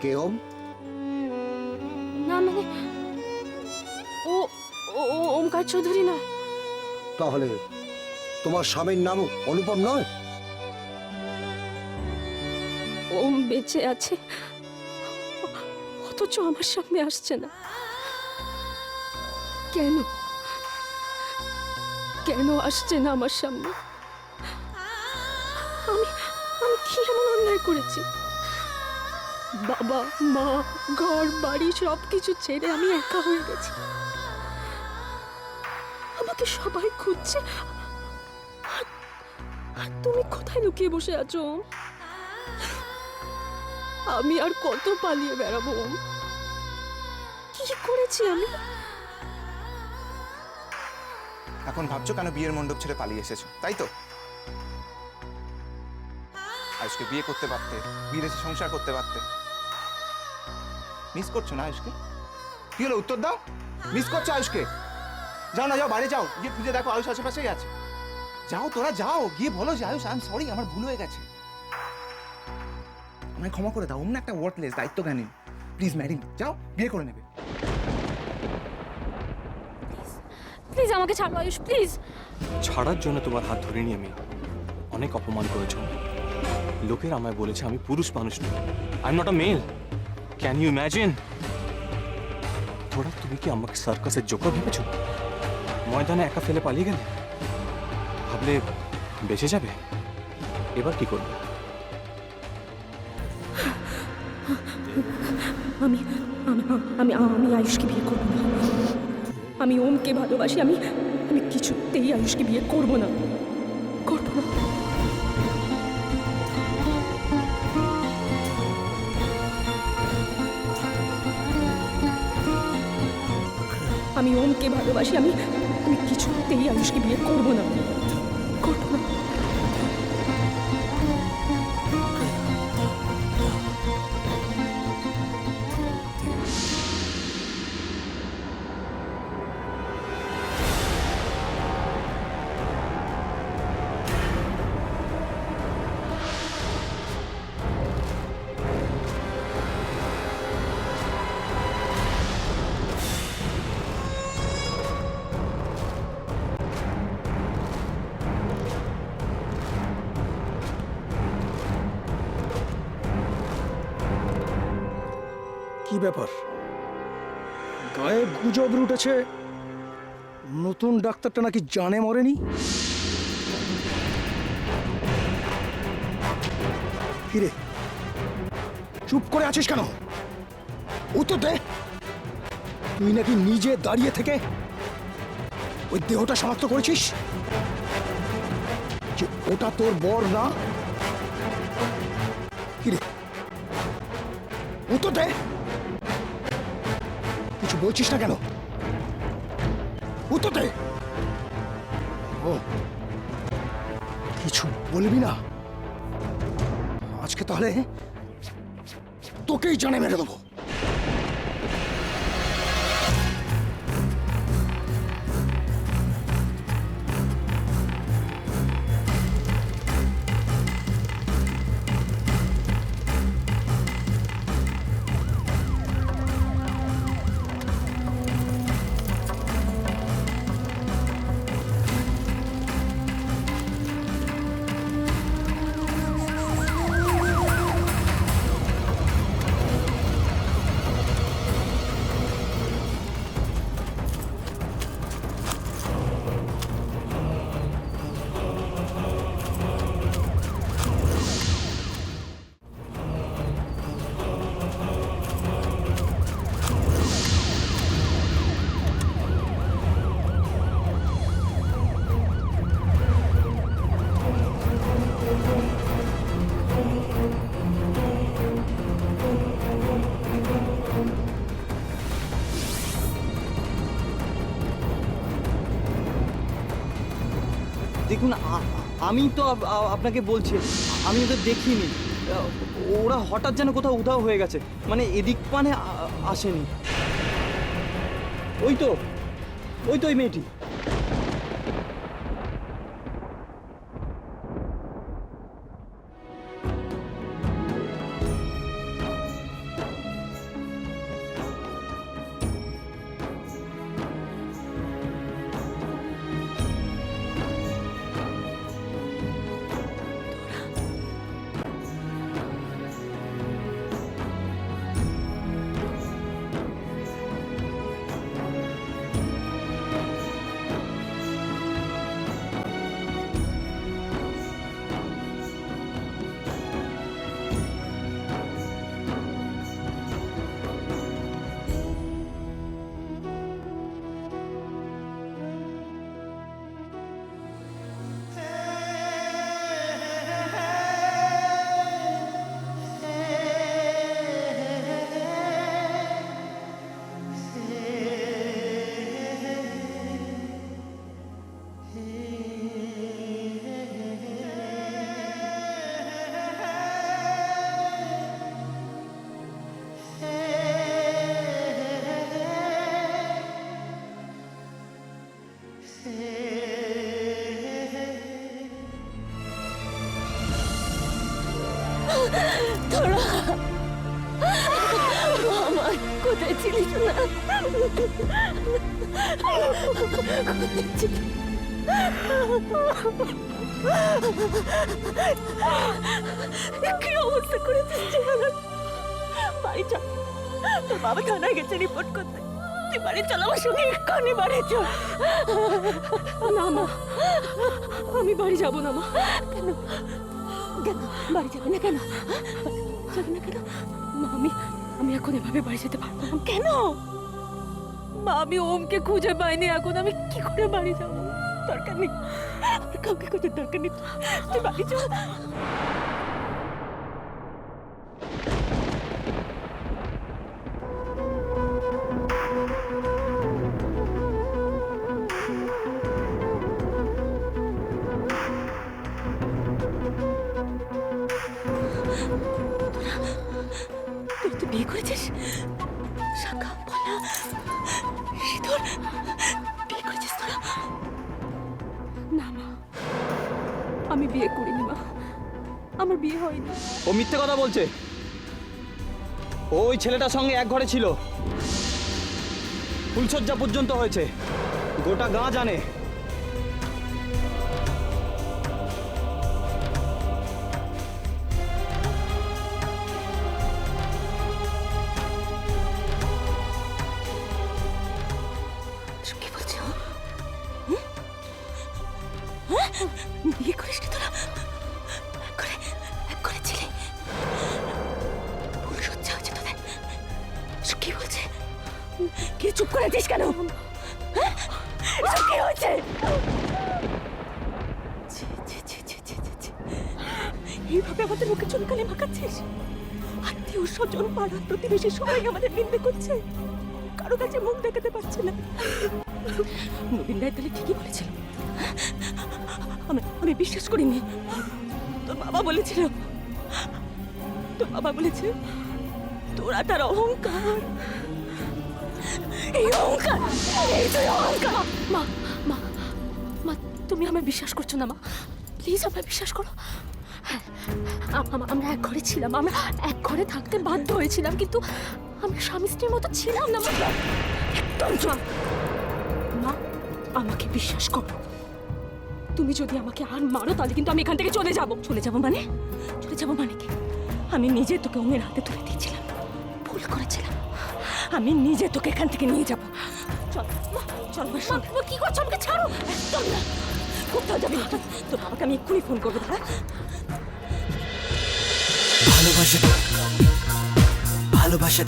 কে ওম? না মানে ও ওমকার চৌধুরী নয়। তাহলে তোমার স্বামীর নাম অনুপম নয়? ওম বেঁচে আছে, অথচ আমার সামনে আসছে না কেন? কেন আসছে না আমার সামনে? আমি আমি কি এমন অন্যায় করেছি? বাবা মা ঘর বাড়ি সবকিছু ছেড়ে আমি একা হয়ে গেছি। আমাকে সবাই খুঁজছে, আর তুমি কোথায় লুকিয়ে বসে আছো ওম? আমি আর কত পালিয়ে বেড়াবো ওম? কি করেছি আমি? এখন ভাবছো কেন বিয়ের মণ্ডপ ছেড়ে পালিয়ে এসেছো, তাই তো? আয়ুষকে বিয়ে করতে পারতে, বিদেশে সংসার করতে পারতে। মিস করছো না আয়ুষকে? কি হলো, উত্তর দাও। মিস করছো আয়ুষকে? যাও না, যাও বাইরে যাও, গিয়ে খুঁজে দেখো আয়ুষ আশেপাশেই আছে। যাও তোরা, যাও গিয়ে বলো যে আয়ুষ আই এম সরি, আমার ভুল হয়ে গেছে, আমায় ক্ষমা করে দাও। অমন একটা ওয়ার্ডলেস, দায়িত্বজ্ঞানী। প্লিজ ম্যারিং, যাও বিয়ে করে নেবে। প্লিজ আমাকে ছাড়ো আয়ুষ, প্লিজ। ছাড়ার জন্য তোমার হাত ধরিনি আমি। অনেক অপমান করেছ। লোকের আমায় বলেছে আমি পুরুষ মানুষ নই, I am not a male. Can you imagine? তোরা তুমি কি আমাকে সার্কাসের জোকার ভেবেছো? ময়দানে একা ফেলে পালিয়ে গেলে, ভাবলে বেঁচে যাবে। এবার কি করবে? আমি আমি আমি আমি আয়ুষকে বিয়ে করব না। আমি ওমকে ভালোবাসি। আমি আমি কিছুতেই আয়ুষকে বিয়ে করব না, করব না। আমি ওমকে ভালোবাসি। আমি আমি কিছুতেই আয়ুষকে বিয়ে করব না, করব না। কি ব্যাপার? গায়ে গুজব উঠেছে নতুন ডাক্তারটা নাকি জানে মরেনি। কিরে, চুপ করে আছিস কেন? উত্তর দে। তুই নাকি নিজে দাঁড়িয়ে থেকে ওই দেহটা শনাক্ত করেছিস যে ওটা তোর বর না? কিরে, উত্তর দে। কিছু বলছিস না কেন? উত্তর দে। ও, কিছু বলবি না? আজকে তাহলে তোকেই জানে মেরে দেবো। দেখুন, আমি তো আপনাকে বলছি, আমি ওদের দেখিনি। ওরা হঠাৎ যেন কোথাও উধাও হয়ে গেছে, মানে এদিক পানে আসেনি। ওই তো ওই মেয়েটি। তোরা আমার কোথায় ছিলিস না কোথায় ছিলিস? কি অবস্থা করেছিস চেহারার? বাড়ি চল, তোর বাবা থানায় গেছে রিপোর্ট করতে। তুই বাড়ি চল, আমার সঙ্গে এক্ষুনি বাড়ি চল। না মা, আমি বাড়ি যাবো না মা। কেন কেন বাড়ি যাবে না? কেন যাবে না কেন? মা, আমি এখন এভাবে বাড়ি যেতে পারবো না। কেন মা? আমি ওমকে খুঁজে পাইনি, এখন আমি কি করে বাড়ি যাবো? দরকার নেই, আমার কাউকে খোঁজার দরকার নেই, তুই বাড়ি চল। তুই বিয়ে করেছিস? শাখা, পলা, সিঁদুর, বিয়ে করেছিস তোরা? না মা, আমি বিয়ে করিনি মা, আমার বিয়ে হয়নি। ও মিথ্যে কথা বলছে। ও ওই ছেলেটার সঙ্গে এক ঘরে ছিল, ফুলসজ্জা পর্যন্ত হয়েছে, গোটা গাঁ জানে। কি বলছো? বিয়ে করিসনি তোরা? এক করে ছিলে, ভুল সজ্জা হয়েছে তোদের। কি বলছে? কি চুপ করে আছিস কেন? কি হয়েছে? এইভাবে আমাদের মুখে চুনকালি মাখাচ্ছিস? আত্মীয় স্বজন পাড়া প্রতিবেশী সবাই আমাদের নিন্দে করছে, কারো কাছে মুখ দেখাতে পারছে না। নবীন রায় তাহলে ঠিকই বলেছিল, আমি বিশ্বাস করিনি। তোর বাবা বলেছিল, তোরা তার অহংকার, এই অহংকার, এই তুই অহংকার। মা মা মা, তুমি আমায় বিশ্বাস করছো না মা? প্লিজ আমায় বিশ্বাস করো। হ্যাঁ, আমরা এক ঘরে ছিলাম, আমরা এক ঘরে থাকতে বাধ্য হয়েছিলাম, কিন্তু আমরা স্বামী স্ত্রীর মতো ছিলাম না। একদম চুপ মা, আমাকে বিশ্বাস করো। তুমি যদি আমাকে আর মারো তাহলে কিন্তু আমি এখান থেকে চলে যাব। চলে যাব মানে কি? আমি নিজে তোকে ওমের হাতে তুলে দিয়েছিলাম, ভুল করেছিলাম। আমি নিজে তোকে এখান থেকে নিয়ে যাব। চল মা, চল মা। কি করছো? আমাকে ছাড়ো, একদম না, কোথাও যাবি না। তোর বাবাকে আমি এক্ষুনি ফোন করবো। দাঁড়া। ভালোবাসা